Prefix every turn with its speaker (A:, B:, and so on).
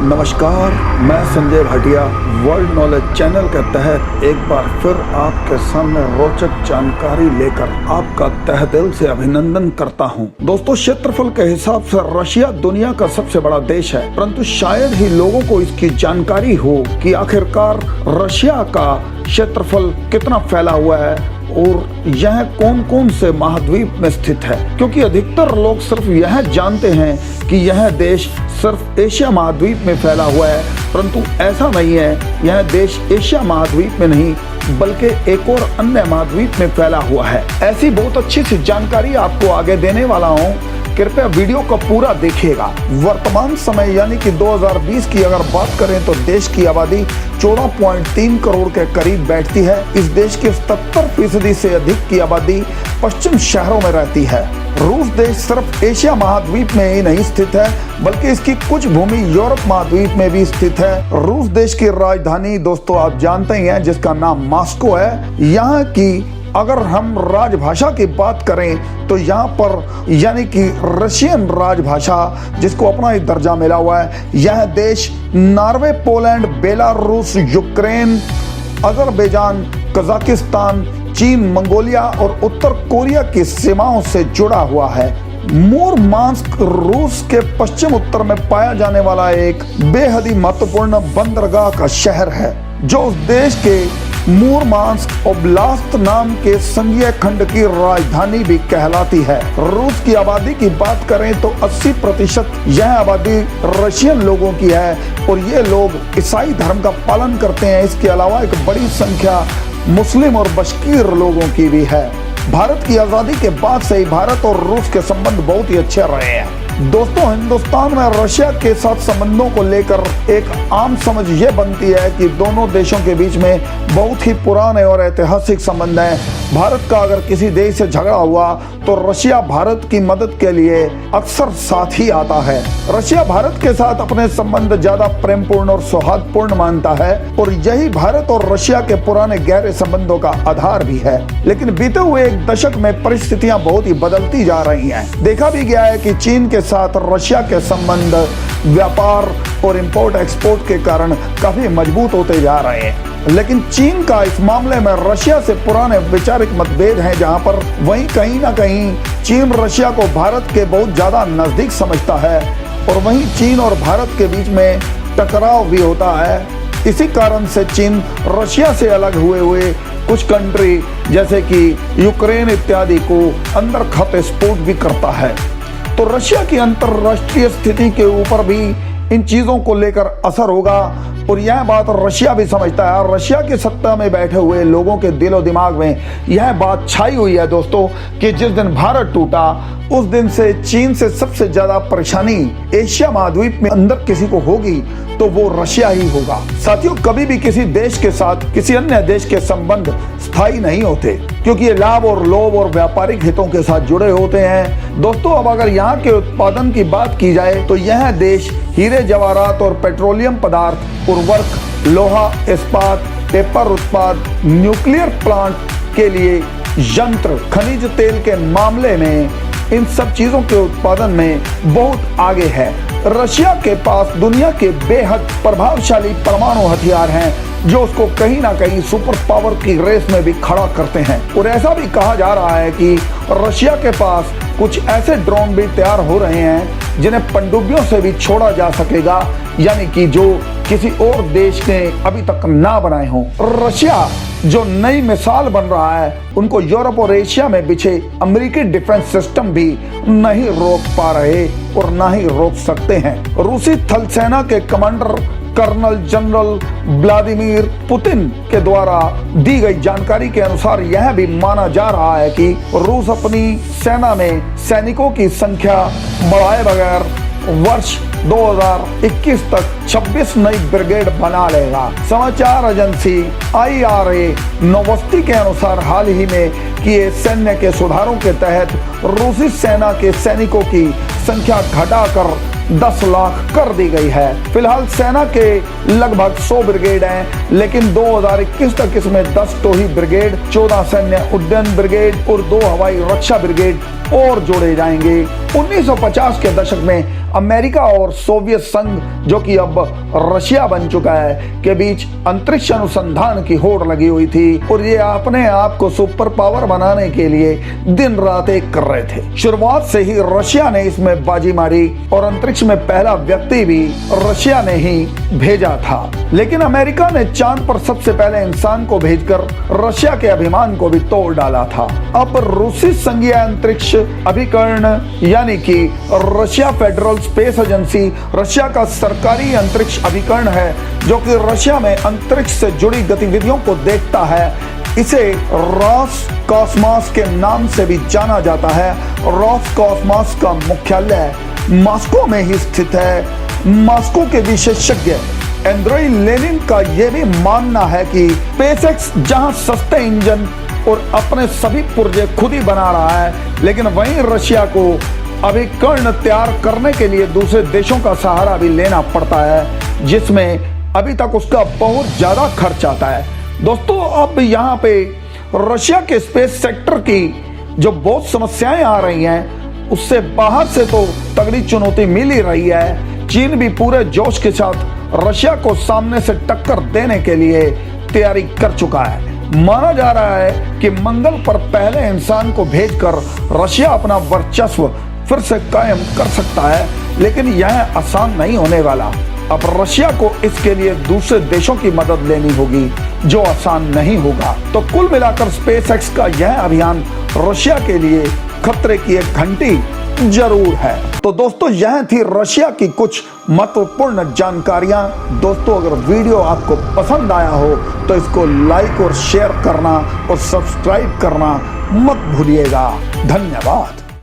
A: नमस्कार, मैं Sanjay Bhatia world knowledge channel के तहत एक बार फिर आपके सामने रोचक जानकारी लेकर आपका तहे दिल से अभिनंदन करता हूं। दोस्तों, क्षेत्रफल के हिसाब से रशिया दुनिया का सबसे बड़ा देश है, परंतु शायद ही लोगों को इसकी जानकारी हो कि आखिरकार रशिया का क्षेत्रफल कितना फैला हुआ है और यह कौन कौन से महाद्वीप में स्थित है। क्योंकि अधिकतर लोग सिर्फ यह जानते हैं कि यह देश सिर्फ एशिया महाद्वीप में फैला हुआ है, परंतु ऐसा नहीं है। यह देश एशिया महाद्वीप में नहीं बल्कि एक और अन्य महाद्वीप में फैला हुआ है। ऐसी बहुत अच्छी सी जानकारी आपको आगे देने वाला हूँ, कृपया वीडियो को पूरा देखिएगा। वर्तमान समय यानी कि 2020 की अगर बात करें तो देश की आबादी 14.3 करोड़ के करीब बैठती है। इस देश की 77% से अधिक की आबादी पश्चिम शहरों में रहती है। रूस देश सिर्फ एशिया महाद्वीप में ही नहीं स्थित है बल्कि इसकी कुछ भूमि यूरोप महाद्वीप में भी स्थित है। रूस देश की राजधानी दोस्तों आप जानते ही हैं, जिसका नाम मॉस्को है। यहाँ की अगर हम राजभाषा की बात करें तो यहाँ पर यानी कि रशियन राजभाषा जिसको अपना ही दर्जा मिला हुआ है। यह देश Norway, Poland, Belarus, Ukraine, Azerbaijan, Kazakhstan, चीन, मंगोलिया और उत्तर कोरिया की सीमाओं से जुड़ा हुआ है। मुरमांस्क रूस के पश्चिम उत्तर में पाया जाने वाला एक बेहद ही महत्वपूर्ण बंदरगाह का शहर है, जो उस देश के मुरमांस्क ओब्लास्त नाम के संघीय खंड की राजधानी भी कहलाती है। रूस की आबादी की बात करें तो 80% यह आबादी रशियन लोगों की है और ये लोग ईसाई धर्म का पालन करते हैं। इसके अलावा एक बड़ी संख्या मुस्लिम और बशकीर लोगों की भी है। भारत की आज़ादी के बाद से ही भारत और रूस के संबंध बहुत ही अच्छे रहे हैं। दोस्तों, हिंदुस्तान में रशिया के साथ संबंधों को लेकर एक आम समझ ये बनती है कि दोनों देशों के बीच में बहुत ही पुराने और ऐतिहासिक संबंध हैं। भारत का अगर किसी देश से झगड़ा हुआ तो रशिया भारत की मदद के लिए अक्सर साथ ही आता है। रशिया भारत के साथ अपने संबंध ज्यादा प्रेमपूर्ण और सौहार्दपूर्ण मानता है और यही भारत और रशिया के पुराने गहरे संबंधों का आधार भी है। लेकिन बीते हुए एक दशक में परिस्थितियां बहुत ही बदलती जा रही हैं। देखा भी गया है कि चीन के साथ रशिया के संबंध व्यापार और इंपोर्ट एक्सपोर्ट के कारण काफी मजबूत होते जा रहे हैं। लेकिन चीन का इस मामले में रशिया से पुराने वैचारिक मतभेद हैं, जहां पर वहीं कहीं ना कहीं चीन रशिया को भारत के बहुत ज्यादा नजदीक समझता है और वहीं चीन और भारत के बीच में टकराव भी होता है। इसी कारण से चीन रशिया से अलग हुए कुछ कंट्री जैसे कि यूक्रेन इत्यादि को अंदर खत एक्सपोर्ट भी करता है। तो रशिया की अंतरराष्ट्रीय स्थिति के ऊपर भी इन चीजों को लेकर असर होगा और यह बात रशिया भी समझता है। रशिया की सत्ता में बैठे हुए लोगों के दिलो दिमाग में यह बात छाई हुई है दोस्तों कि जिस दिन भारत टूटा उस दिन से चीन से सबसे ज्यादा परेशानी एशिया महाद्वीप में अंदर किसी को होगी तो वो रशिया ही होगा। साथियों, कभी भी किसी देश के साथ किसी अन्य देश के संबंध स्थायी नहीं होते, क्योंकि ये लाभ और लोभ और व्यापारिक हितों के साथ जुड़े होते हैं। दोस्तों, अब अगर यहाँ के उत्पादन की बात की जाए तो यह देश हीरे जवाहरात और पेट्रोलियम पदार्थ, उर्वरक, लोहा, इस्पात, पेपर उत्पाद, न्यूक्लियर प्लांट के लिए यंत्र, खनिज तेल के मामले में इन सब चीजों के उत्पादन में बहुत आगे है। रशिया के पास दुनिया के बेहद प्रभावशाली परमाणु हथियार हैं जो उसको कहीं ना कहीं सुपर पावर की रेस में भी खड़ा करते हैं। और ऐसा भी कहा जा रहा है कि रशिया के पास कुछ ऐसे ड्रोन भी तैयार हो रहे हैं जिन्हें पनडुब्बियों से भी छोड़ा जा सकेगा, यानी कि जो किसी और देश ने अभी तक ना बनाए हों। रशिया जो नई मिसाल बन रहा है, उनको यूरोप और एशिया में बिछे अमेरिकी डिफेंस सिस्टम भी नहीं रोक पा रहे और ना ही रोक सकते हैं। रूसी थल सेना के commander colonel general Vladimir Putin के द्वारा दी गई जानकारी के अनुसार यह भी माना जा रहा है कि रूस अपनी सेना में सैनिकों की संख्या बढ़ाए बगैर वर्ष 2021 तक 26 नई ब्रिगेड बना लेगा। समाचार एजेंसी IRA नोवोस्ती के अनुसार हाल ही में किए सैन्य के सुधारों के तहत रूसी सेना के सैनिकों की संख्या घटाकर 10 लाख कर दी गई है। फिलहाल सेना के लगभग 100 ब्रिगेड हैं, लेकिन 2021 तक इसमें 10 टोही ब्रिगेड, 14 सैन्य उड्डयन ब्रिगेड और 2 हवाई रक्षा ब्रिगेड और जोड़े जाएंगे। 1950 के दशक में अमेरिका और सोवियत संघ, जो कि अब रशिया बन चुका है, के बीच अंतरिक्ष अनुसंधान की होड़ लगी हुई थी और ये अपने आप को सुपर पावर बनाने के लिए दिन रात एक कर रहे थे। शुरुआत से ही रशिया ने इसमें बाजी मारी और अंतरिक्ष में पहला व्यक्ति भी रशिया ने ही भेजा था। लेकिन अमेरिका ने चांद पर सबसे पहले इंसान को भेजकर रशिया के अभिमान को भी तोड़ डाला था। अब रूसी संघीय अंतरिक्ष अभिकरण यानी कि Russia federal space agency Russia का सरकारी अंतरिक्ष अभिकरण है, जो कि रशिया में अंतरिक्ष से जुड़ी गतिविधियों को देखता है। इसे रोसकॉसमोस के नाम से भी जाना जाता है। रोसकॉसमोस का मुख्यालय मॉस्को में ही स्थित है। मॉस्को के विशेषज्ञ एंड्रेई लेनिन का यह भी मानना है कि स्पेसएक्स जहां सस्ते इंजन और अपने सभी पुर्जे खुद ही बना रहा है, लेकिन वहीं रशिया को अभिकरण तैयार करने के लिए दूसरे देशों का सहारा भी लेना पड़ता है, जिसमें अभी तक उसका बहुत ज्यादा खर्च आता है। दोस्तों, अब यहाँ पे रशिया के स्पेस सेक्टर की जो बहुत समस्याएं आ रही हैं, उससे बाहर से तो तगड़ी चुनौती मिल ही रही है। चीन भी पूरे जोश के साथ रशिया को सामने से टक्कर देने के लिए तैयारी कर चुका है। माना जा रहा है कि मंगल पर पहले इंसान को भेजकर रशिया अपना वर्चस्व फिर से कायम कर सकता है, लेकिन यह आसान नहीं होने वाला। अब रशिया को इसके लिए दूसरे देशों की मदद लेनी होगी, जो आसान नहीं होगा। तो कुल मिलाकर स्पेसएक्स का यह अभियान रशिया के लिए खतरे की एक घंटी जरूर है। तो दोस्तों, यह थी रशिया की कुछ महत्वपूर्ण जानकारियां। दोस्तों, अगर वीडियो आपको पसंद आया हो तो इसको लाइक और शेयर करना और सब्सक्राइब करना मत भूलिएगा। धन्यवाद।